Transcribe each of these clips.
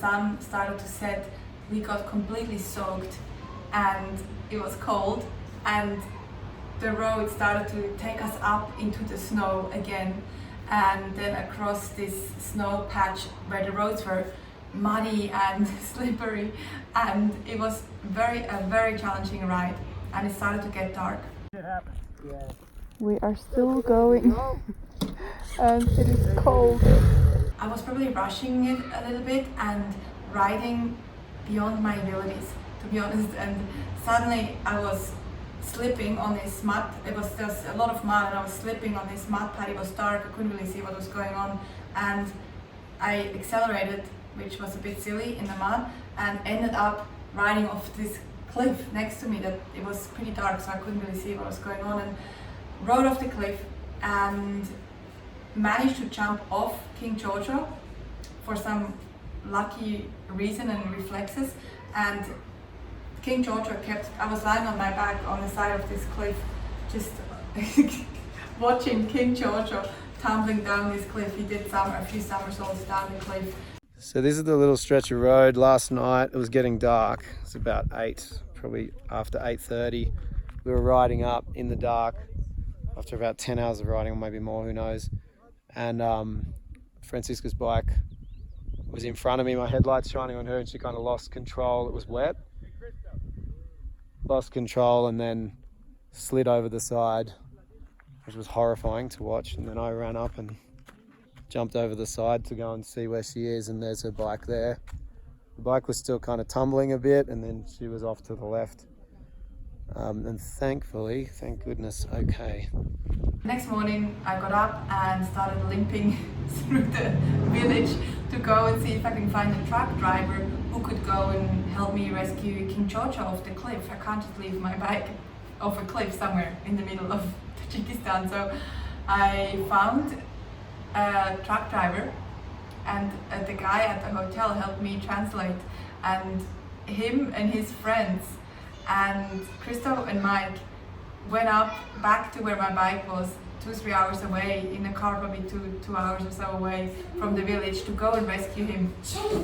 sun started to set, we got completely soaked and it was cold, and the road started to take us up into the snow again, and then across this snow patch where the roads were muddy and slippery, and it was a very challenging ride, and it started to get dark. We are still going and it is cold. I was probably rushing it a little bit and riding beyond my abilities, to be honest, and suddenly I was slipping on this mud. It was just a lot of mud and I was slipping on this mud pad. It was dark, I couldn't really see what was going on, and I accelerated, which was a bit silly in the mud, and ended up riding off this cliff next to me that it was pretty dark, so I couldn't really see what was going on, and rode off the cliff and managed to jump off King Giorgio for some lucky reason and reflexes, and King Giorgio I was lying on my back on the side of this cliff, just watching King Giorgio tumbling down this cliff. He did a few somersaults down the cliff. So this is the little stretch of road. Last night it was getting dark. It's about 8, probably after 8:30. We were riding up in the dark after about 10 hours of riding, or maybe more, who knows. And Francisca's bike was in front of me, my headlights shining on her, and she kind of lost control. It was wet. Lost control and then slid over the side, which was horrifying to watch. And then I ran up and jumped over the side to go and see where she is, and there's her bike there. The bike was still kind of tumbling a bit, and then she was off to the left. And thankfully, thank goodness, okay. Next morning I got up and started limping through the village to go and see if I can find a truck driver who could go and help me rescue King Giorgio off the cliff. I can't just leave my bike off a cliff somewhere in the middle of Tajikistan. So I found a truck driver, and the guy at the hotel helped me translate, and him and his friends and Christo and Mike went up back to where my bike was 2-3 hours away in a car, probably 2 hours or so away from the village, to go and rescue him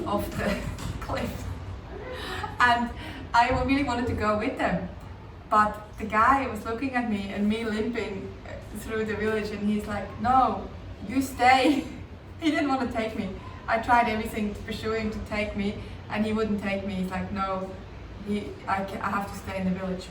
off the cliff. And I really wanted to go with them, but the guy was looking at me and me limping through the village, and he's like, "No, you stay." He didn't want to take me. I tried everything to pursue him to take me, and he wouldn't take me. He's like, "No, I have to stay in the village."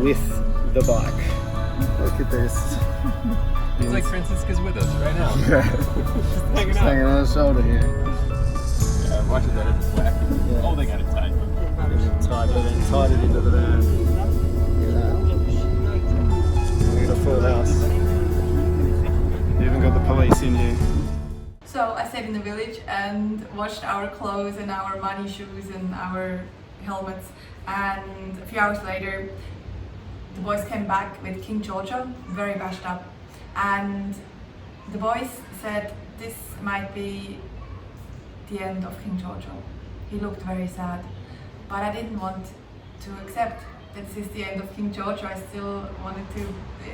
with the bike. Look at this. It's like Francisca's with us right now. Just hanging out. Hanging on the shoulder here. Yeah, watch it that it's whack. Yeah. Oh, they got it tied. Tied it into the van. Look at that. Look at a full house. You even got the police in here. So I stayed in the village and washed our clothes and our muddy shoes and our helmets, and a few hours later the boys came back with King Giorgio, very bashed up, and the boys said this might be the end of King Giorgio. He looked very sad, but I didn't want to accept that this is the end of King Giorgio. I still wanted to,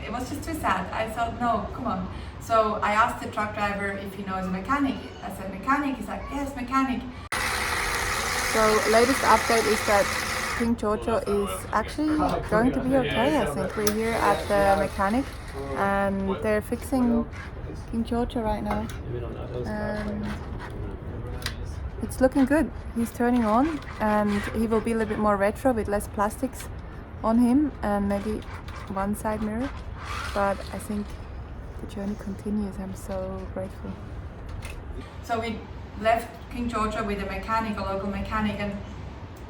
it was just too sad. I thought, no, come on. So I asked the truck driver if he knows a mechanic. I said, mechanic? He's like, yes, mechanic. So latest update is that King Giorgio is actually going to be okay. I think we're here at the mechanic and they're fixing King Giorgio right now. And it's looking good. He's turning on and he will be a little bit more retro with less plastics on him and maybe one side mirror. But I think the journey continues. I'm so grateful. So we left King Giorgio with a mechanic, a local mechanic, and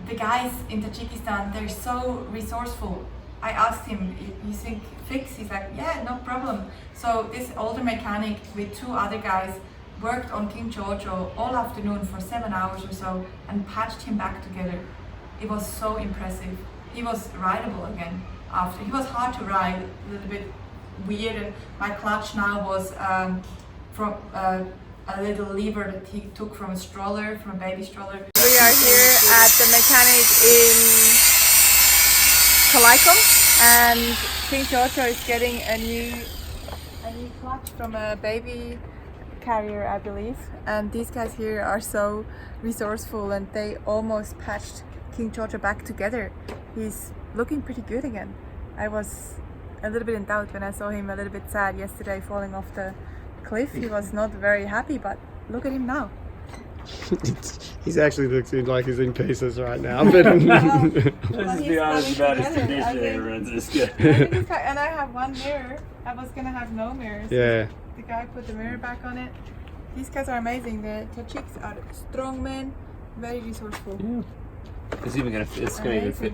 the guys in Tajikistan, they're so resourceful. I asked him, you think fix? He's like, yeah, no problem. So this older mechanic with two other guys worked on King Giorgio all afternoon for 7 hours or so and patched him back together. It was so impressive. He was rideable again after. He was hard to ride, a little bit weird, and my clutch now was from a little lever that he took from a stroller, from a baby stroller. We are here at the mechanic in Tajik, and King Giorgio is getting a new clutch from a baby carrier, I believe. And these guys here are so resourceful and they almost patched King Giorgio back together. He's looking pretty good again. I was a little bit in doubt when I saw him a little bit sad yesterday falling off the cliff. He was not very happy, but look at him now. He's actually looking like he's in pieces right now. But Let's be honest about his condition, everyone's just good. And I have one mirror. I was gonna have no mirrors. yeah. The guy put the mirror back on it. These guys are amazing. The Tajiks are strong men, very resourceful. Yeah. It's even gonna fit. It's gonna even fit.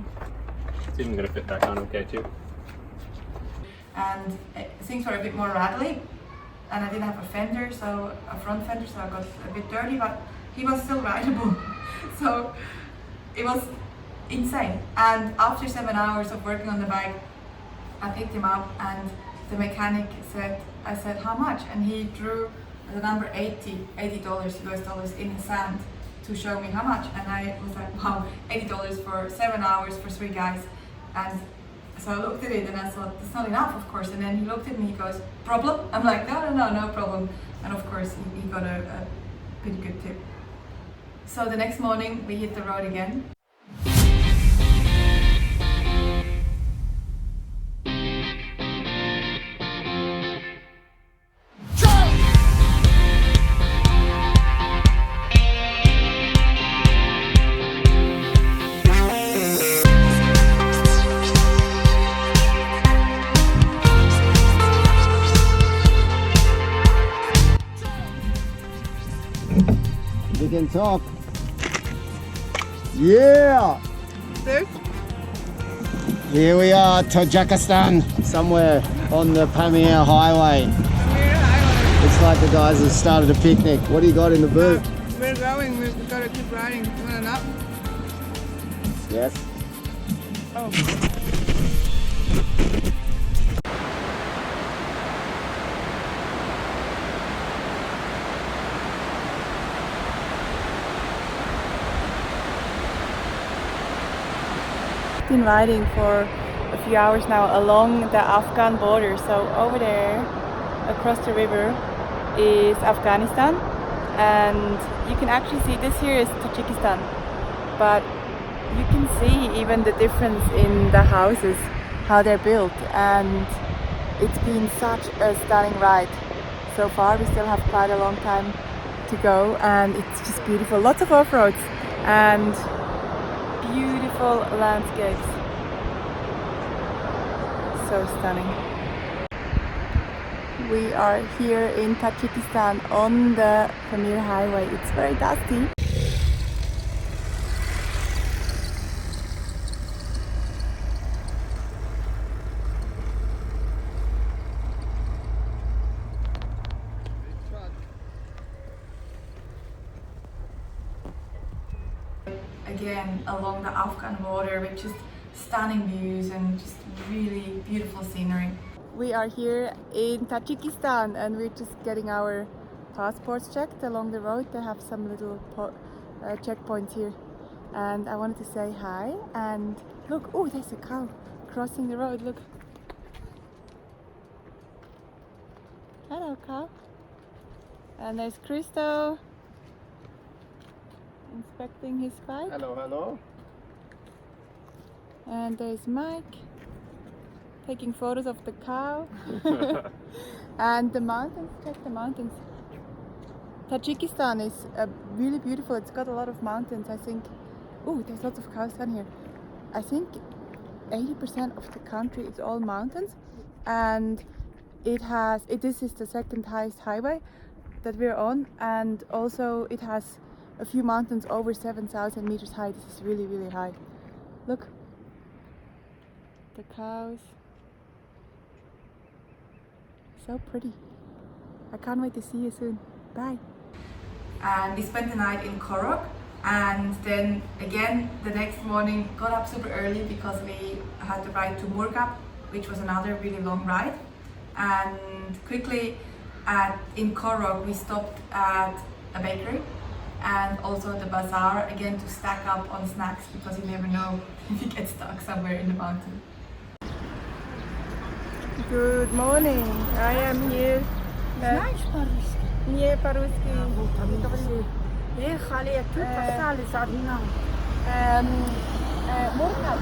It's even gonna fit back on okay too. And things were a bit more rattly, and I didn't have a fender, so a front fender, so I got a bit dirty, but he was still rideable. So it was insane. And after 7 hours of working on the bike, I picked him up and the mechanic said, I said, how much? And he drew the number $80 US dollars in his sand to show me how much. And I was like, wow, $80 for 7 hours for 3 guys. And so I looked at it and I thought, that's not enough, of course. And then he looked at me, he goes, problem? I'm like, no problem. And of course, he got a pretty good tip. So the next morning, we hit the road again. We can talk. Yeah! There? Here we are, Tajikistan, somewhere on the Pamir Highway. Looks like the guys have started a picnic. What do you got in the boot? We're going, we've got to keep riding. You want a nap? Yes. Oh. Been riding for a few hours now along the Afghan border. So over there, across the river, is Afghanistan, and you can actually see this here is Tajikistan, but you can see even the difference in the houses, how they're built, and it's been such a stunning ride so far. We still have quite a long time to go, and it's just beautiful. Lots of off-roads and beautiful landscapes. So stunning. We are here in Tajikistan on the Pamir Highway. It's very dusty. Again, along the Afghan border with just stunning views and just really beautiful scenery. We are here in Tajikistan and we're just getting our passports checked along the road. They have some little checkpoints here, and I wanted to say hi. And look, oh, there's a cow crossing the road. Look. Hello, cow. And there's Christo inspecting his bike. Hello, hello. And there's Mike taking photos of the cow. And the mountains, check the mountains. Tajikistan is really beautiful. It's got a lot of mountains, I think. Oh, there's lots of cows down here. I think 80% of the country is all mountains, and this is the second highest highway that we're on, and also it has a few mountains over 7,000 meters high. This is really, really high. Look, the cows. So pretty. I can't wait to see you soon. Bye. And we spent the night in Korok, and then again the next morning got up super early because we had to ride to Murgab, which was another really long ride. And quickly in Korok we stopped at a bakery and also the bazaar again to stack up on snacks, because you never know if you get stuck somewhere in the mountain. Good morning. I am here. Знаешь по-русски? Не по-русски. Вот они все. Ехали, а тут остались одна. Murgab.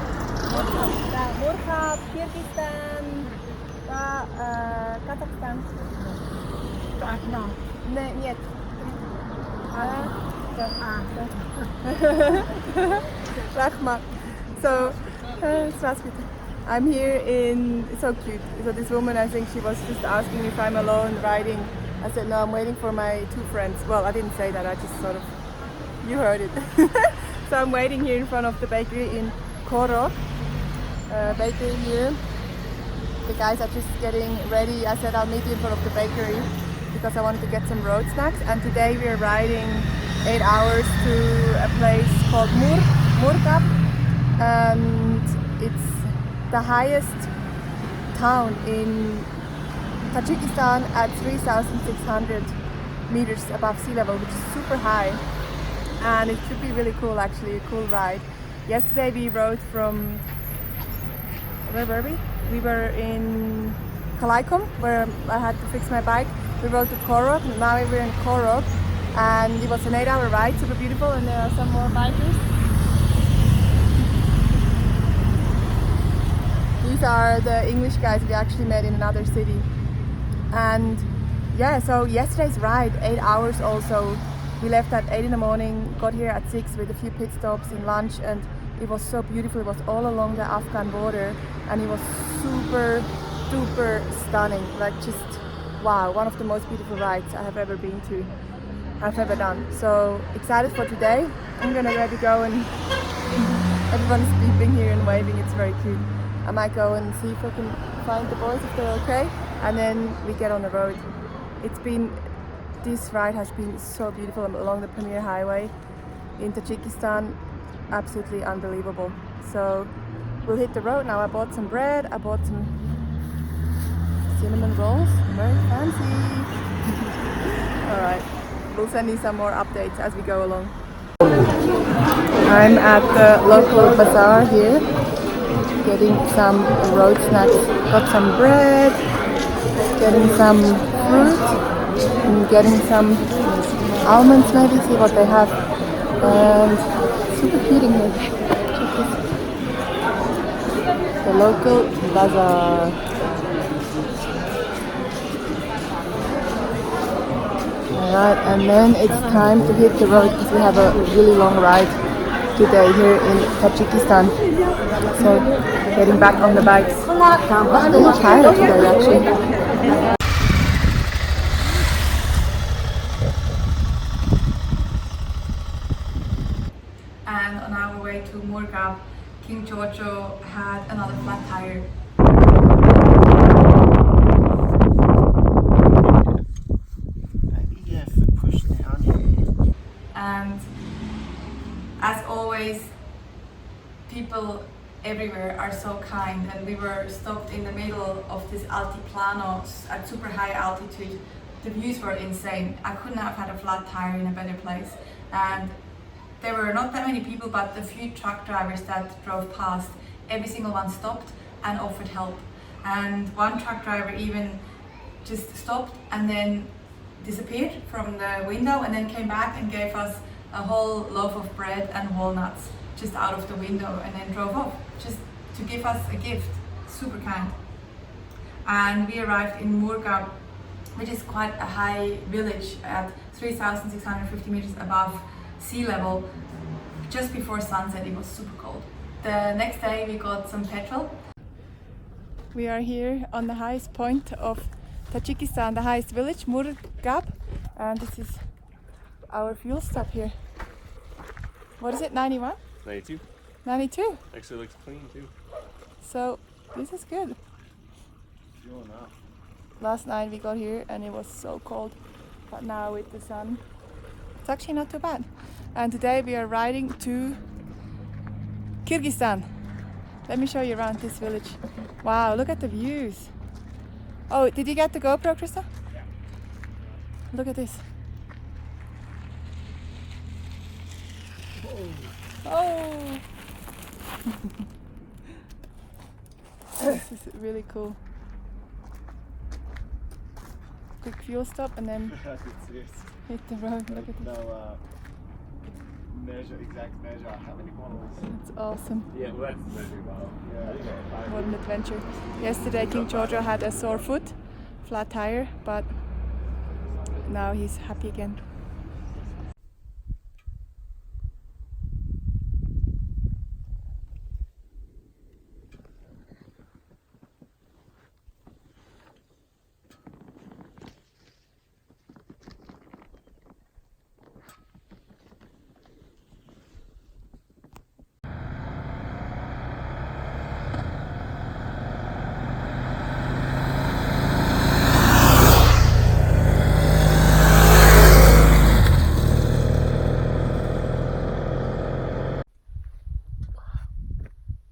Да, Murgab, Kyrgyzstan, да, Казахстан. Одна. Нет. Rahma. So, здравствуйте. I'm here in, it's so cute. So this woman, I think she was just asking if I'm alone riding. I said, no, I'm waiting for my two friends. Well, I didn't say that, I just sort of, you heard it. So I'm waiting here in front of the bakery in Korok. Bakery here. The guys are just getting ready. I said I'll meet you in front of the bakery because I wanted to get some road snacks. And today we are riding 8 hours to a place called Murgab. And it's the highest town in Tajikistan at 3,600 meters above sea level, which is super high. And it should be really cool, actually, a cool ride. Yesterday we rode from, where were we? We were in Kalaikom, where I had to fix my bike. We rode to Korok, and now we're in Korok. And it was an 8-hour ride, super beautiful, and there are some more bikers. These are the English guys we actually met in another city. And yeah, so yesterday's ride, 8 hours also. We left at 8 in the morning, got here at 6 with a few pit stops in lunch, and it was so beautiful. It was all along the Afghan border, and it was super duper stunning. Like, just wow, one of the most beautiful rides I have ever been to, I've ever done. So excited for today. I'm gonna ready to go, and everyone's beeping here and waving. It's very cute. I might go and see if I can find the boys, if they're okay, and then we get on the road. This ride has been so beautiful along the Pamir Highway in Tajikistan, absolutely unbelievable. So we'll hit the road now. I bought some bread, I bought some cinnamon rolls, very fancy. All right, we'll send you some more updates as we go along. I'm at the local bazaar here, getting some road snacks. Got some bread, getting some fruit, and getting some almonds, maybe, see what they have. And super cute in here. Check this. The local bazaar. Alright, and then it's time to hit the road because we have a really long ride today here in Tajikistan. So, getting back on the bikes. I'm really tired today, actually. And on our way to Murgab, King Giorgio had another flat tire. Maybe you have to push down here. And as always, people everywhere are so kind, and we were stopped in the middle of this altiplano at super high altitude. The views were insane. I couldn't have had a flat tire in a better place. And there were not that many people, but the few truck drivers that drove past, every single one stopped and offered help. And one truck driver even just stopped and then disappeared from the window and then came back and gave us a whole loaf of bread and walnuts just out of the window and then drove off, just to give us a gift. Super kind. And we arrived in Murga, which is quite a high village at 3,650 meters above sea level, just before sunset. It was super cold. The next day we got some petrol. We are here on the highest point of Tajikistan, the highest village, Murgab, and this is our fuel stop here. What is it, 91? 92. 92? Actually looks clean too. So this is good. Last night we got here and it was so cold, but now with the sun it's actually not too bad. And today we are riding to Kyrgyzstan. Let me show you around this village. Wow, look at the views. Oh, did you get the GoPro, Krista? Yeah. Look at this. Oh! This is really cool. Quick fuel stop and then hit the road. Look at this. No exact measure how many bottles. It's awesome. Yeah, well that's the measure bottle. Yeah. What an adventure. Yesterday King Giorgio had a sore foot, flat tire, but now he's happy again.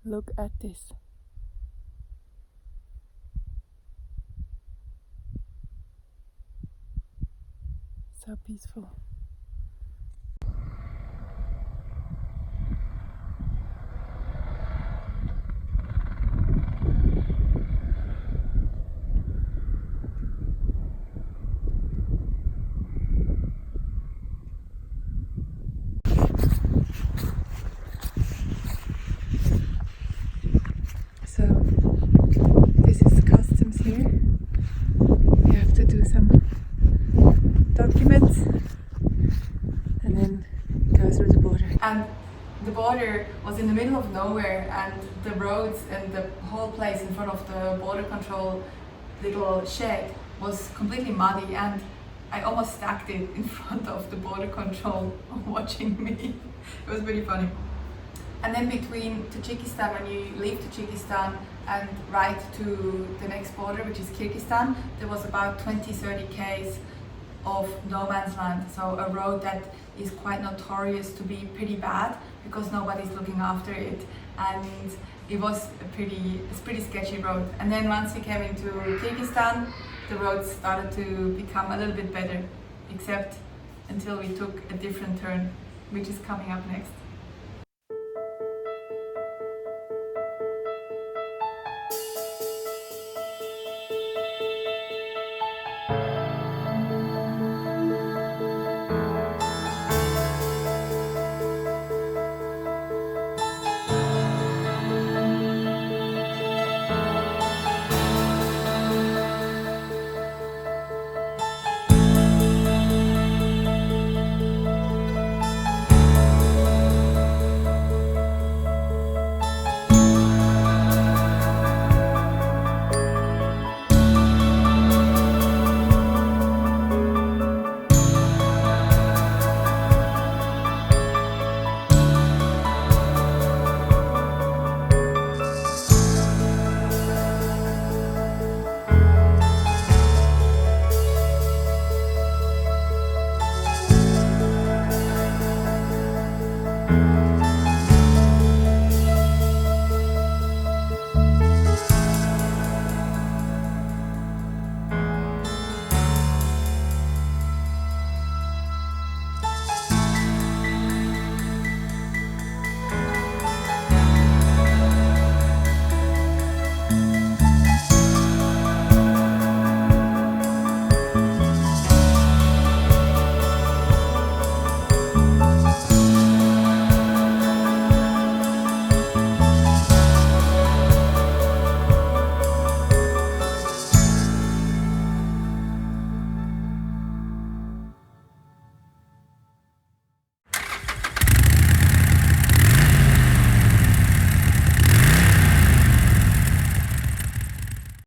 Look at this. So peaceful. So this is customs here. We have to do some documents and then go through the border. And the border was in the middle of nowhere, and the roads and the whole place in front of the border control little shed was completely muddy, and I almost stacked it in front of the border control watching me. It was pretty funny. And then between Tajikistan, when you leave Tajikistan and ride to the next border, which is Kyrgyzstan, there was about 20-30 k's of no man's land. So a road that is quite notorious to be pretty bad because nobody's looking after it. And it was a pretty sketchy road. And then once we came into Kyrgyzstan, the roads started to become a little bit better, except until we took a different turn, which is coming up next.